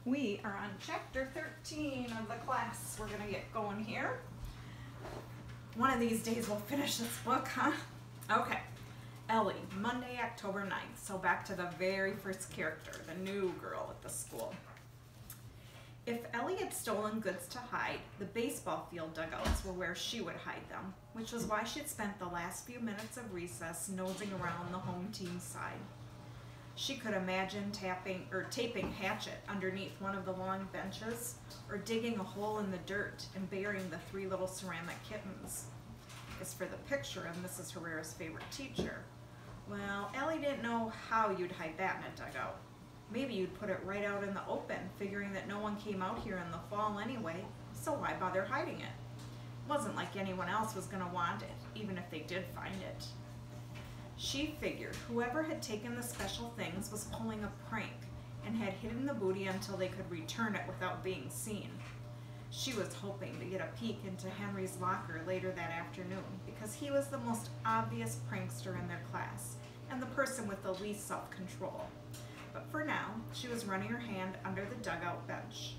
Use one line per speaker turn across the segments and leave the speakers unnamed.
We are on chapter 13 of the class. We're going to get going here. One of these days we'll finish this book, huh? Okay. Ellie, Monday, October 9th. So back to the very first character, the new girl at the school. If Ellie had stolen goods to hide, the baseball field dugouts were where she would hide them, which was why she'd spent the last few minutes of recess nosing around the home team side. She could imagine taping Hatchet underneath one of the long benches, or digging a hole in the dirt and burying the 3 little ceramic kittens. As for the picture of Mrs. Herrera's favorite teacher, well, Ellie didn't know how you'd hide that in a dugout. Maybe you'd put it right out in the open, figuring that no one came out here in the fall anyway, so why bother hiding it? It wasn't like anyone else was going to want it, even if they did find it. She figured whoever had taken the special things was pulling a prank and had hidden the booty until they could return it without being seen. She was hoping to get a peek into Henry's locker later that afternoon because he was the most obvious prankster in their class and the person with the least self-control. But for now, she was running her hand under the dugout bench.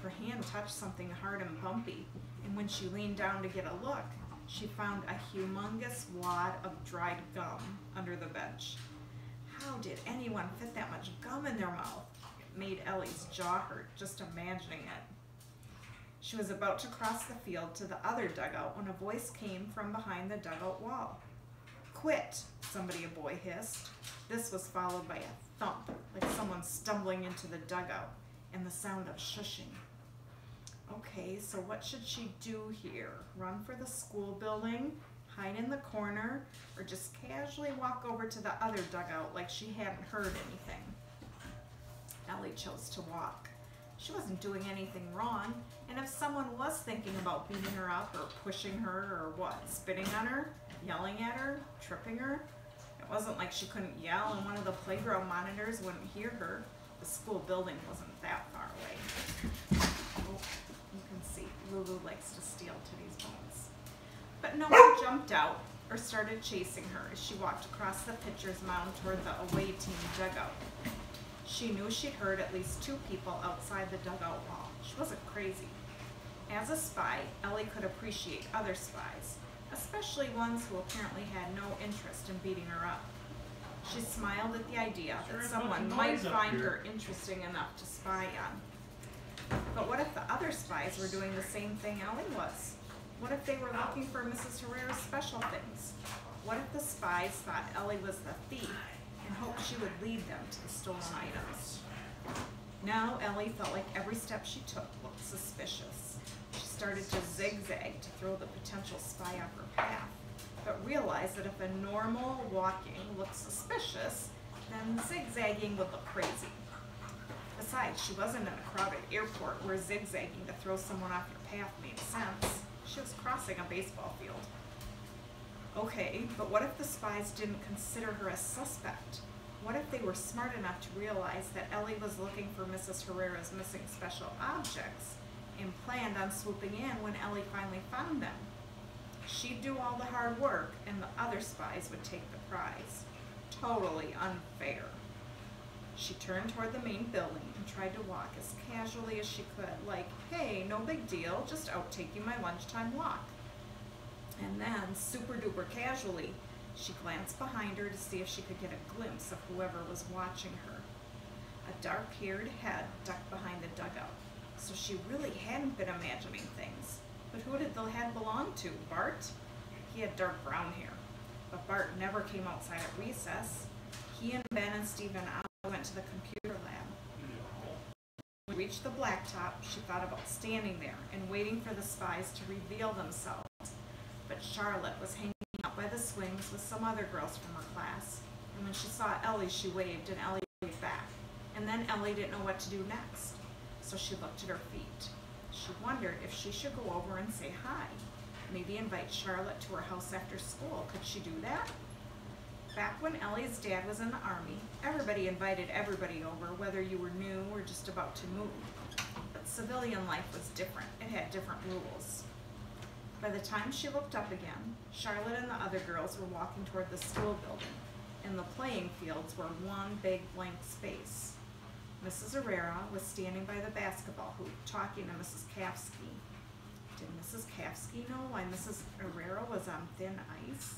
Her hand touched something hard and bumpy, and when she leaned down to get a look, she found a humongous wad of dried gum under the bench. How did anyone fit that much gum in their mouth? It made Ellie's jaw hurt just imagining it. She was about to cross the field to the other dugout when a voice came from behind the dugout wall. "Quit," a boy hissed. This was followed by a thump, like someone stumbling into the dugout, and the sound of shushing. Okay, so what should she do here? Run for the school building, hide in the corner, or just casually walk over to the other dugout like she hadn't heard anything? Ellie chose to walk. She wasn't doing anything wrong, and if someone was thinking about beating her up or pushing her or what, spitting on her, yelling at her, tripping her, it wasn't like she couldn't yell and one of the playground monitors wouldn't hear her. The school building wasn't that far away. Oh, you can see, Lulu likes to steal Teddy's bones. But no one jumped out or started chasing her as she walked across the pitcher's mound toward the away team dugout. She knew she'd heard at least 2 people outside the dugout wall. She wasn't crazy. As a spy, Ellie could appreciate other spies, especially ones who apparently had no interest in beating her up. She smiled at the idea that someone might find her interesting enough to spy on. But what if the other spies were doing the same thing Ellie was? What if they were looking for Mrs. Herrera's special things? What if the spies thought Ellie was the thief and hoped she would lead them to the stolen items? Now Ellie felt like every step she took looked suspicious. She started to zigzag to throw the potential spy off her path, but realized that if a normal walking looked suspicious, then zigzagging would look crazy. Besides, she wasn't in a crowded airport where zigzagging to throw someone off your path made sense. She was crossing a baseball field. Okay, but what if the spies didn't consider her a suspect? What if they were smart enough to realize that Ellie was looking for Mrs. Herrera's missing special objects and planned on swooping in when Ellie finally found them? She'd do all the hard work and the other spies would take the prize. Totally unfair. She turned toward the main building and tried to walk as casually as she could, like, hey, no big deal, just out taking my lunchtime walk. And then, super duper casually, she glanced behind her to see if she could get a glimpse of whoever was watching her. A dark-haired head ducked behind the dugout, so she really hadn't been imagining things. But who did the head belong to? Bart? He had dark brown hair, but Bart never came outside at recess. He and Ben and Stephen went to the computer lab. When she reached the blacktop, she thought about standing there and waiting for the spies to reveal themselves. But Charlotte was hanging out by the swings with some other girls from her class, and when she saw Ellie, she waved, and Ellie waved back. And then Ellie didn't know what to do next, so she looked at her feet. She wondered if she should go over and say hi, maybe invite Charlotte to her house after school. Could she do that? Back when Ellie's dad was in the Army, everybody invited everybody over, whether you were new or just about to move. But civilian life was different. It had different rules. By the time she looked up again, Charlotte and the other girls were walking toward the school building, and the playing fields were one big blank space. Mrs. Herrera was standing by the basketball hoop talking to Mrs. Kafsky. Did Mrs. Kafsky know why Mrs. Herrera was on thin ice?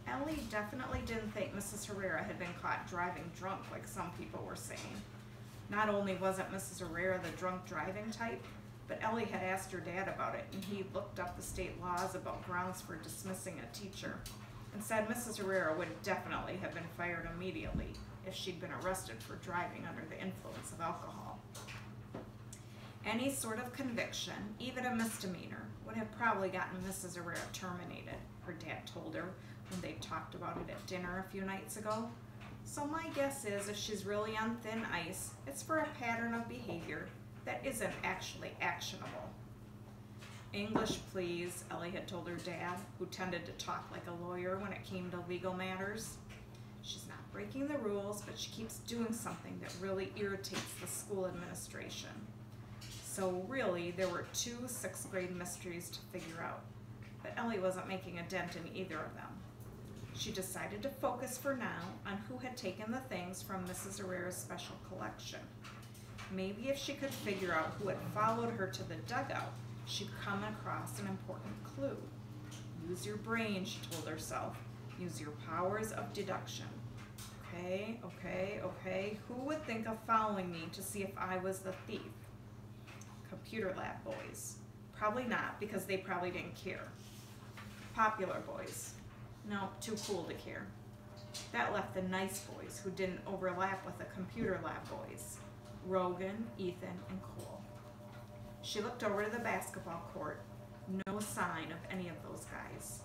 Ellie definitely didn't think Mrs. Herrera had been caught driving drunk like some people were saying. Not only wasn't Mrs. Herrera the drunk driving type, but Ellie had asked her dad about it, and he looked up the state laws about grounds for dismissing a teacher and said Mrs. Herrera would definitely have been fired immediately if she'd been arrested for driving under the influence of alcohol. Any sort of conviction, even a misdemeanor, would have probably gotten Mrs. Herrera terminated, her dad told her when they talked about it at dinner a few nights ago. So my guess is if she's really on thin ice, it's for a pattern of behavior that isn't actually actionable. English, please, Ellie had told her dad, who tended to talk like a lawyer when it came to legal matters. She's not breaking the rules, but she keeps doing something that really irritates the school administration. So really, there were 2 6th grade mysteries to figure out, but Ellie wasn't making a dent in either of them. She decided to focus for now on who had taken the things from Mrs. Herrera's special collection. Maybe if she could figure out who had followed her to the dugout, she'd come across an important clue. Use your brain, she told herself. Use your powers of deduction. Okay. Who would think of following me to see if I was the thief? Computer lab boys. Probably not, because they probably didn't care. Popular boys. No, too cool to care. That left the nice boys who didn't overlap with the computer lab boys. Rogan, Ethan, and Cole. She looked over to the basketball court. No sign of any of those guys.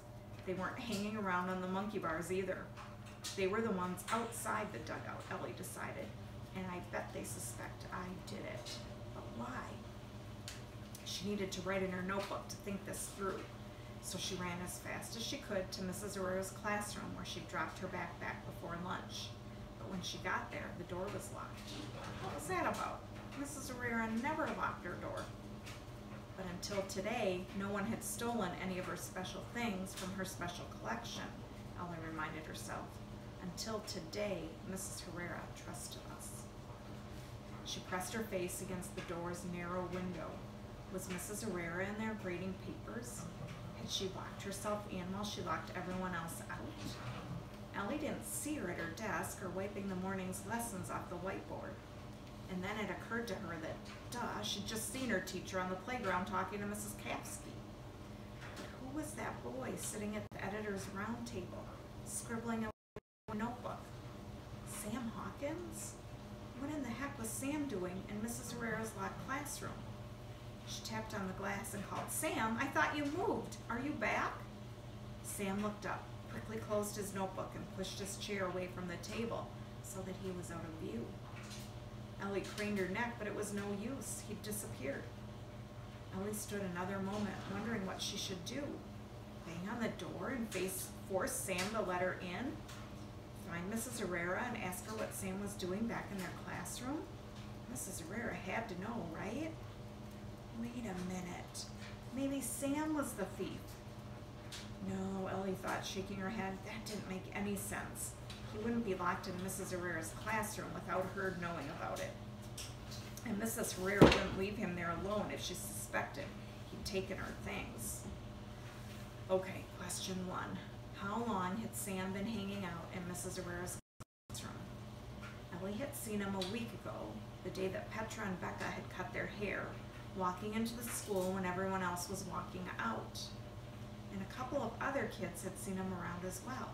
They weren't hanging around on the monkey bars either. They were the ones outside the dugout, Ellie decided, and I bet they suspect I did it. But why? She needed to write in her notebook to think this through. So she ran as fast as she could to Mrs. Herrera's classroom where she dropped her backpack before lunch. But when she got there, the door was locked. What was that about? Mrs. Herrera never locked her door. But until today, no one had stolen any of her special things from her special collection, Ellie reminded herself. Until today, Mrs. Herrera trusted us. She pressed her face against the door's narrow window. Was Mrs. Herrera in there grading papers? Had she locked herself in while she locked everyone else out? Ellie didn't see her at her desk or wiping the morning's lessons off the whiteboard. And then it occurred to her that, she'd just seen her teacher on the playground talking to Mrs. Kafsky. But who was that boy sitting at the editor's round table, scribbling a notebook? Sam Hawkins? What in the heck was Sam doing in Mrs. Herrera's locked classroom? She tapped on the glass and called, "Sam, I thought you moved. Are you back?" Sam looked up, quickly closed his notebook, and pushed his chair away from the table so that he was out of view. Ellie craned her neck, but it was no use. He'd disappeared. Ellie stood another moment, wondering what she should do. Bang on the door and force Sam to let her in? Find Mrs. Herrera and ask her what Sam was doing back in their classroom? Mrs. Herrera had to know, right? Wait a minute. Maybe Sam was the thief. No, Ellie thought, shaking her head. That didn't make any sense. He wouldn't be locked in Mrs. Herrera's classroom without her knowing about it. And Mrs. Herrera wouldn't leave him there alone if she suspected he'd taken her things. Okay, question 1. How long had Sam been hanging out in Mrs. Herrera's classroom? Ellie had seen him a week ago, the day that Petra and Becca had cut their hair, walking into the school when everyone else was walking out. And a couple of other kids had seen him around as well.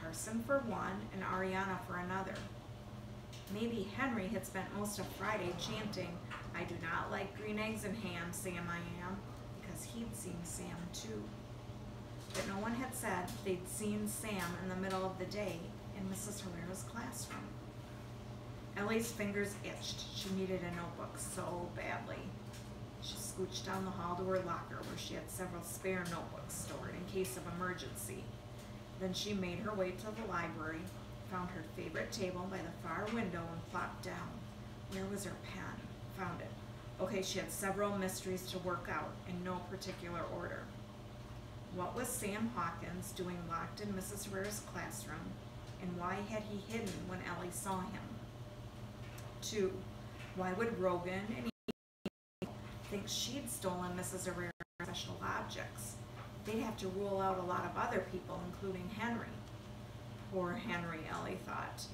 Carson for one, and Ariana for another. Maybe Henry had spent most of Friday chanting, "I do not like green eggs and ham, Sam I am," because he'd seen Sam too. But no one had said they'd seen Sam in the middle of the day in Mrs. Herrera's classroom. Ellie's fingers itched. She needed a notebook so badly. She scooched down the hall to her locker where she had several spare notebooks stored in case of emergency. Then she made her way to the library, found her favorite table by the far window, and plopped down. Where was her pen? Found it. Okay, she had several mysteries to work out in no particular order. What was Sam Hawkins doing locked in Mrs. Herrera's classroom, and why had he hidden when Ellie saw him? 2. Why would Rogan and Eve think she'd stolen Mrs. Herrera's special objects? They'd have to rule out a lot of other people, including Henry. Poor Henry, Ellie thought.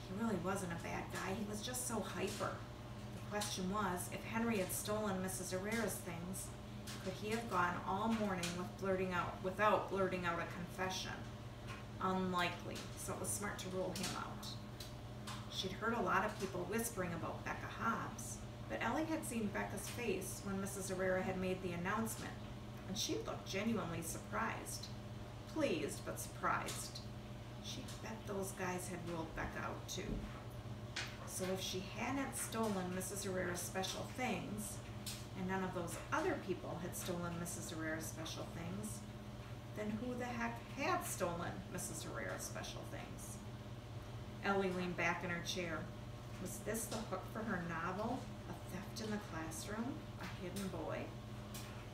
He really wasn't a bad guy. He was just so hyper. The question was, if Henry had stolen Mrs. Herrera's things, could he have gone all morning without blurting out a confession? Unlikely, so it was smart to rule him out. She'd heard a lot of people whispering about Becca Hobbs, but Ellie had seen Becca's face when Mrs. Herrera had made the announcement, and she looked genuinely surprised. Pleased, but surprised. She'd bet those guys had ruled Becca out too. So if she hadn't stolen Mrs. Herrera's special things, and none of those other people had stolen Mrs. Herrera's special things, then who the heck had stolen Mrs. Herrera's special things? Ellie leaned back in her chair. Was this the hook for her novel, A Theft in the Classroom, A Hidden Boy?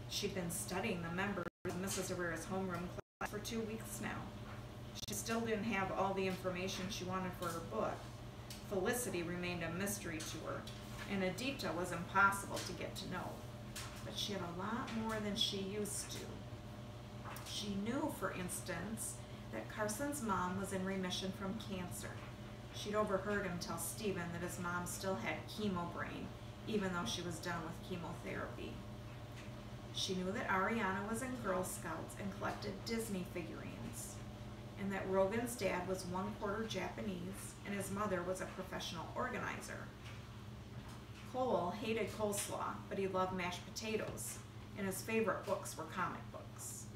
She'd been studying the members of Mrs. Herrera's homeroom class for 2 weeks now. She still didn't have all the information she wanted for her book. Felicity remained a mystery to her, and Adita was impossible to get to know. But she had a lot more than she used to. She knew, for instance, that Carson's mom was in remission from cancer. She'd overheard him tell Stephen that his mom still had chemo brain, even though she was done with chemotherapy. She knew that Ariana was in Girl Scouts and collected Disney figurines, and that Rogan's dad was 1/4 Japanese and his mother was a professional organizer. Cole hated coleslaw, but he loved mashed potatoes, and his favorite books were comic books.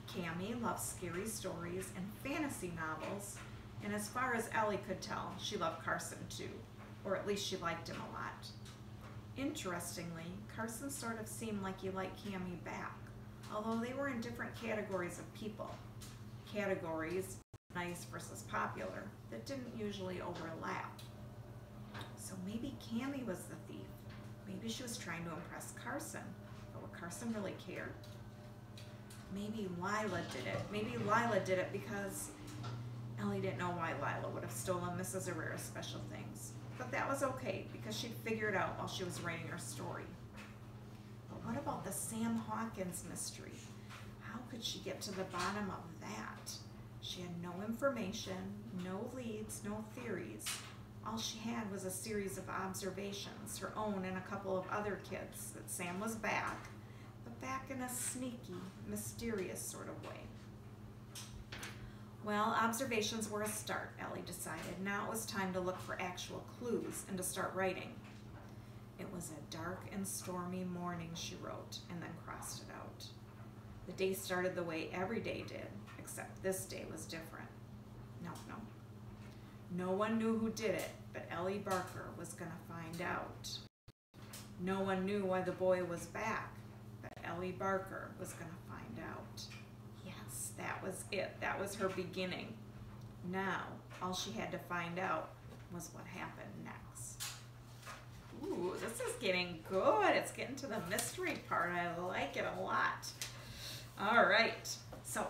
Cammie loved scary stories and fantasy novels, and as far as Ellie could tell, she loved Carson too, or at least she liked him a lot. Interestingly, Carson sort of seemed like he liked Cammie back, although they were in different categories of people. Categories, nice versus popular, that didn't usually overlap. So maybe Cammie was the thief. Maybe she was trying to impress Carson, but would Carson really care? Maybe Lila did it. Maybe Lila did it because Ellie didn't know why Lila would have stolen Mrs. Herrera's special things. But that was okay, because she'd figure it out while she was writing her story. But what about the Sam Hawkins mystery? How could she get to the bottom of that? She had no information, no leads, no theories. All she had was a series of observations, her own and a couple of other kids, that Sam was back, but back in a sneaky, mysterious sort of way. Well, observations were a start, Ellie decided. Now it was time to look for actual clues and to start writing. It was a dark and stormy morning, she wrote, and then crossed it out. The day started the way every day did, except this day was different. No one knew who did it, but Ellie Barker was going to find out. No one knew why the boy was back, but Ellie Barker was going to find out. Yes, that was it. That was her beginning. Now, all she had to find out was what happened next. Ooh, this is getting good. It's getting to the mystery part. I like it a lot. All right, so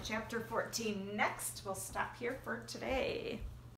chapter 14 next. We'll stop here for today.